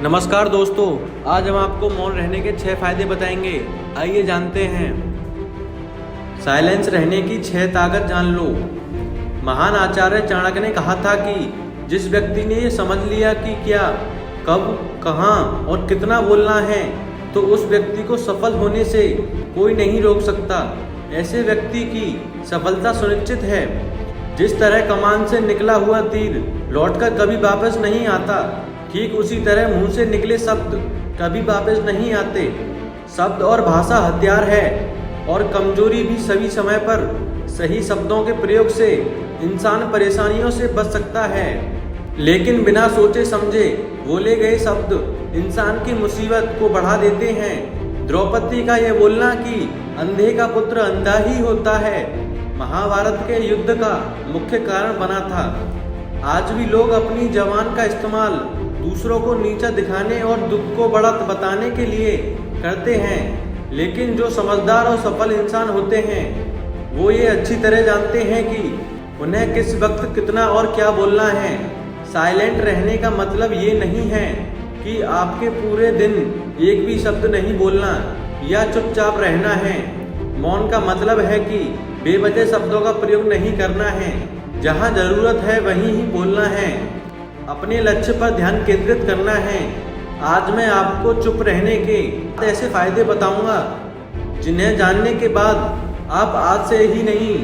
नमस्कार दोस्तों, आज हम आपको मौन रहने के 6 फायदे बताएंगे। आइए जानते हैं। साइलेंस रहने की 6 ताकत जान लो। महान आचार्य चाणक्य ने कहा था कि जिस व्यक्ति ने ये समझ लिया कि क्या, कब, कहाँ और कितना बोलना है, तो उस व्यक्ति को सफल होने से कोई नहीं रोक सकता। ऐसे व्यक्ति की सफलता सुनिश्चित है। जिस तरह कमान से निकला हुआ तीर लौटकर कभी वापस नहीं आता, ठीक उसी तरह मुंह से निकले शब्द कभी वापस नहीं आते। शब्द और भाषा हथियार है और कमजोरी भी। सभी समय पर सही शब्दों के प्रयोग से इंसान परेशानियों से बच सकता है, लेकिन बिना सोचे समझे बोले गए शब्द इंसान की मुसीबत को बढ़ा देते हैं। द्रौपदी का यह बोलना कि अंधे का पुत्र अंधा ही होता है, महाभारत के युद्ध का मुख्य कारण बना था। आज भी लोग अपनी जबान का इस्तेमाल दूसरों को नीचा दिखाने और दुख को बड़ा बताने के लिए करते हैं, लेकिन जो समझदार और सफल इंसान होते हैं वो ये अच्छी तरह जानते हैं कि उन्हें किस वक्त कितना और क्या बोलना है। साइलेंट रहने का मतलब ये नहीं है कि आपके पूरे दिन एक भी शब्द नहीं बोलना या चुपचाप रहना है। मौन का मतलब है कि बेवजह शब्दों का प्रयोग नहीं करना है। जहाँ जरूरत है वहीं ही बोलना है। अपने लक्ष्य पर ध्यान केंद्रित करना है। आज मैं आपको चुप रहने के ऐसे फायदे बताऊंगा जिन्हें जानने के बाद आप आज से ही नहीं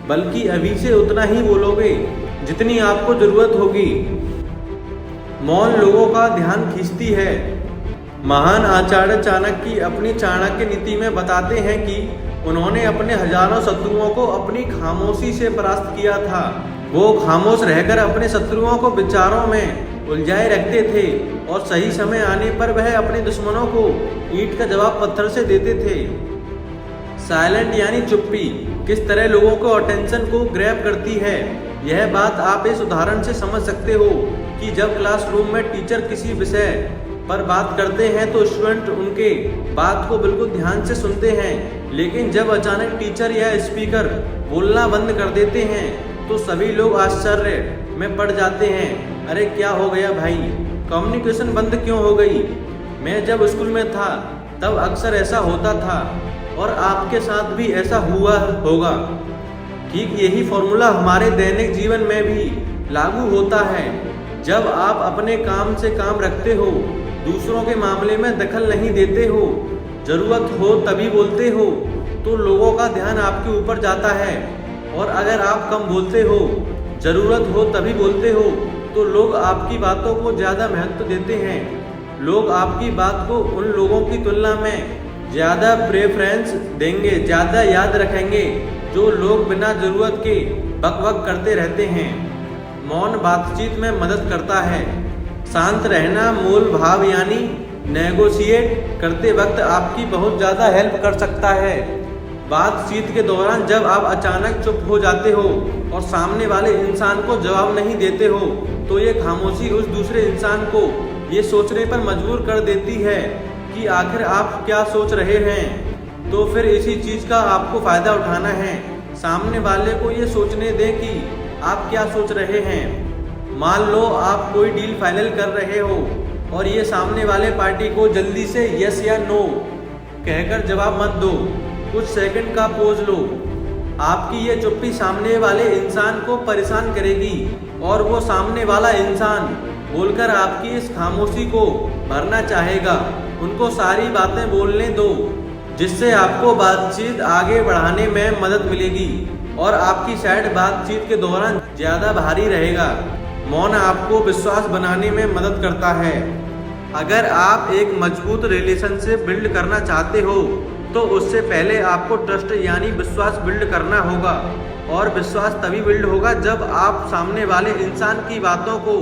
बल्कि अभी से उतना ही बोलोगे जितनी आपको जरूरत होगी। मौन लोगों का ध्यान खींचती है। महान आचार्य चाणक्य अपनी चाणक्य नीति में बताते हैं कि उन्होंने अपने हजारों शत्रुओं को अपनी खामोशी से परास्त किया था। वो खामोश रहकर अपने शत्रुओं को विचारों में उलझाए रखते थे और सही समय आने पर वह अपने दुश्मनों को ईंट का जवाब पत्थर से देते थे। साइलेंट यानी चुप्पी किस तरह लोगों को अटेंशन को ग्रैब करती है, यह बात आप इस उदाहरण से समझ सकते हो कि जब क्लासरूम में टीचर किसी विषय पर बात करते हैं तो स्टूडेंट उनके बात को बिल्कुल ध्यान से सुनते हैं, लेकिन जब अचानक टीचर या स्पीकर बोलना बंद कर देते हैं तो सभी लोग आश्चर्य में पड़ जाते हैं। अरे क्या हो गया भाई, कम्युनिकेशन बंद क्यों हो गई? मैं जब स्कूल में था तब अक्सर ऐसा होता था और आपके साथ भी ऐसा हुआ होगा। ठीक यही फॉर्मूला हमारे दैनिक जीवन में भी लागू होता है। जब आप अपने काम से काम रखते हो, दूसरों के मामले में दखल नहीं देते हो, जरूरत हो तभी बोलते हो, तो लोगों का ध्यान आपके ऊपर जाता है। और अगर आप कम बोलते हो, जरूरत हो तभी बोलते हो, तो लोग आपकी बातों को ज़्यादा महत्व देते हैं। लोग आपकी बात को उन लोगों की तुलना में ज़्यादा प्रेफरेंस देंगे, ज़्यादा याद रखेंगे जो लोग बिना जरूरत के बकबक करते रहते हैं। मौन बातचीत में मदद करता है। शांत रहना मूल भाव यानी नेगोशिएट करते वक्त आपकी बहुत ज़्यादा हेल्प कर सकता है। बातचीत के दौरान जब आप अचानक चुप हो जाते हो और सामने वाले इंसान को जवाब नहीं देते हो, तो ये खामोशी उस दूसरे इंसान को ये सोचने पर मजबूर कर देती है कि आखिर आप क्या सोच रहे हैं। तो फिर इसी चीज़ का आपको फ़ायदा उठाना है। सामने वाले को ये सोचने दें कि आप क्या सोच रहे हैं। मान लो आप कोई डील फाइनल कर रहे हो और ये सामने वाले पार्टी को जल्दी से यस या नो कहकर जवाब मत दो, कुछ सेकंड का पोज लो। आपकी ये चुप्पी सामने वाले इंसान को परेशान करेगी और वो सामने वाला इंसान बोलकर आपकी इस खामोशी को भरना चाहेगा। उनको सारी बातें बोलने दो, जिससे आपको बातचीत आगे बढ़ाने में मदद मिलेगी और आपकी साइड बातचीत के दौरान ज़्यादा भारी रहेगा। मौन आपको विश्वास बनाने में मदद करता है। अगर आप एक मजबूत रिलेशनशिप बिल्ड करना चाहते हो तो उससे पहले आपको ट्रस्ट यानी विश्वास बिल्ड करना होगा। और विश्वास तभी बिल्ड होगा जब आप सामने वाले इंसान की बातों को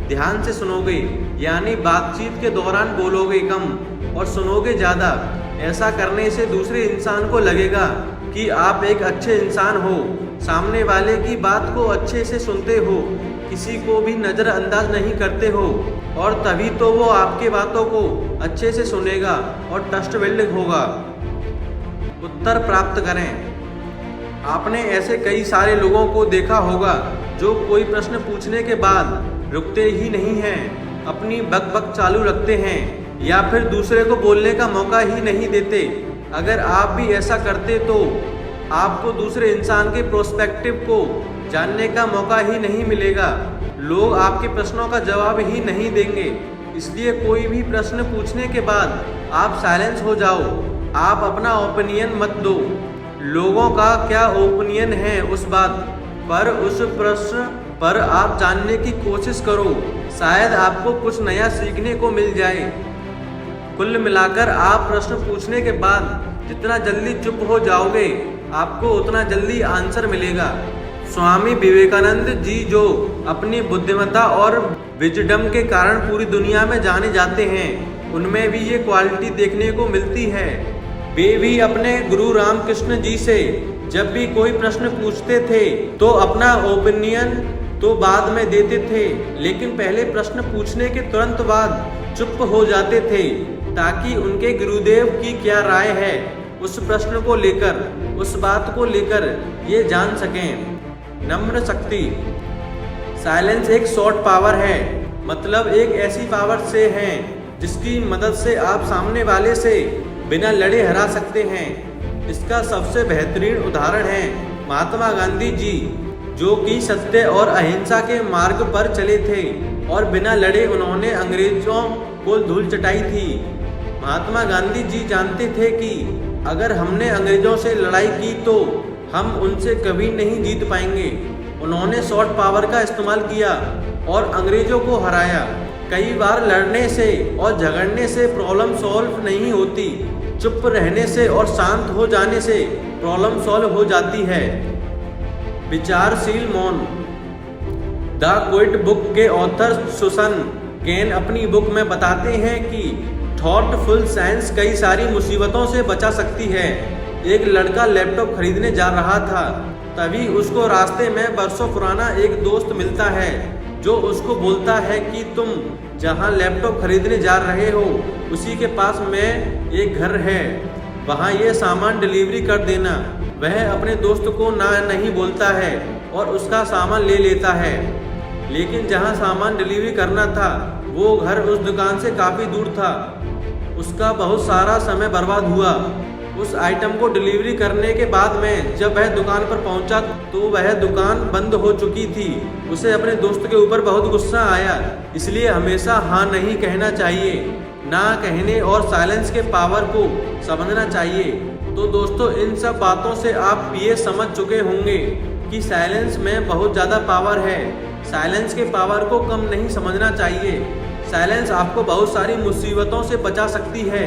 ध्यान से सुनोगे, यानी बातचीत के दौरान बोलोगे कम और सुनोगे ज़्यादा। ऐसा करने से दूसरे इंसान को लगेगा कि आप एक अच्छे इंसान हो, सामने वाले की बात को अच्छे से सुनते हो, किसी को भी नज़रअंदाज नहीं करते हो, और तभी तो वो आपके बातों को अच्छे से सुनेगा और ट्रस्ट बिल्ड होगा। उत्तर प्राप्त करें। आपने ऐसे कई सारे लोगों को देखा होगा जो कोई प्रश्न पूछने के बाद रुकते ही नहीं हैं। अपनी बक चालू रखते हैं या फिर दूसरे को बोलने का मौका ही नहीं देते। अगर आप भी ऐसा करते तो आपको दूसरे इंसान के प्रोस्पेक्टिव को जानने का मौका ही नहीं मिलेगा। लोग आपके प्रश्नों का जवाब ही नहीं देंगे। इसलिए कोई भी प्रश्न पूछने के बाद आप साइलेंस हो जाओ। आप अपना ओपिनियन मत दो। लोगों का क्या ओपिनियन है उस बात पर, उस प्रश्न पर आप जानने की कोशिश करो। शायद आपको कुछ नया सीखने को मिल जाए। कुल मिलाकर आप प्रश्न पूछने के बाद जितना जल्दी चुप हो जाओगे आपको उतना जल्दी आंसर मिलेगा। स्वामी विवेकानंद जी जो अपनी बुद्धिमत्ता और विजडम के कारण पूरी दुनिया में जाने जाते हैं, उनमें भी ये क्वालिटी देखने को मिलती है। वे भी अपने गुरु रामकृष्ण जी से जब भी कोई प्रश्न पूछते थे तो अपना ओपिनियन तो बाद में देते थे, लेकिन पहले प्रश्न पूछने के तुरंत बाद चुप हो जाते थे ताकि उनके गुरुदेव की क्या राय है उस प्रश्न को लेकर, उस बात को लेकर ये जान सकें। नम्र शक्ति। साइलेंस एक सॉफ्ट पावर है, मतलब एक ऐसी पावर से है जिसकी मदद से आप सामने वाले से बिना लड़े हरा सकते हैं। इसका सबसे बेहतरीन उदाहरण है महात्मा गांधी जी, जो कि सत्य और अहिंसा के मार्ग पर चले थे और बिना लड़े उन्होंने अंग्रेजों को धूल चटाई थी। महात्मा गांधी जी जानते थे कि अगर हमने अंग्रेजों से लड़ाई की तो हम उनसे कभी नहीं जीत पाएंगे। उन्होंने सॉफ्ट पावर का इस्तेमाल किया और अंग्रेजों को हराया। कई बार लड़ने से और झगड़ने से प्रॉब्लम सॉल्व नहीं होती, चुप रहने से और शांत हो जाने से प्रॉब्लम सॉल्व हो जाती है। विचारशील मौन। द क्विट बुक के ऑथर सुसन केन अपनी बुक में बताते हैं कि थॉटफुल साइंस कई सारी मुसीबतों से बचा सकती है। एक लड़का लैपटॉप खरीदने जा रहा था, तभी उसको रास्ते में बरसों पुराना एक दोस्त मिलता है जो उसको बोलता है कि तुम जहां लैपटॉप खरीदने जा रहे हो उसी के पास में एक घर है, वहां ये सामान डिलीवरी कर देना। वह अपने दोस्त को ना नहीं बोलता है और उसका सामान ले लेता है, लेकिन जहां सामान डिलीवरी करना था वो घर उस दुकान से काफ़ी दूर था। उसका बहुत सारा समय बर्बाद हुआ। उस आइटम को डिलीवरी करने के बाद में जब वह दुकान पर पहुंचा तो वह दुकान बंद हो चुकी थी। उसे अपने दोस्त के ऊपर बहुत गुस्सा आया। इसलिए हमेशा हाँ नहीं कहना चाहिए, ना कहने और साइलेंस के पावर को समझना चाहिए। तो दोस्तों, इन सब बातों से आप ये समझ चुके होंगे कि साइलेंस में बहुत ज़्यादा पावर है। साइलेंस के पावर को कम नहीं समझना चाहिए। साइलेंस आपको बहुत सारी मुसीबतों से बचा सकती है,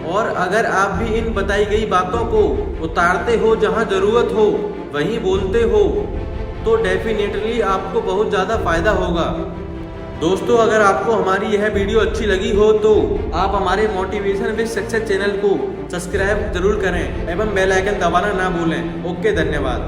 और अगर आप भी इन बताई गई बातों को उतारते हो, जहां ज़रूरत हो वहीं बोलते हो, तो डेफिनेटली आपको बहुत ज़्यादा फायदा होगा। दोस्तों, अगर आपको हमारी यह वीडियो अच्छी लगी हो तो आप हमारे मोटिवेशन विद सक्सेस चैनल को सब्सक्राइब जरूर करें एवं बेल आइकन दबाना ना भूलें। ओके, धन्यवाद।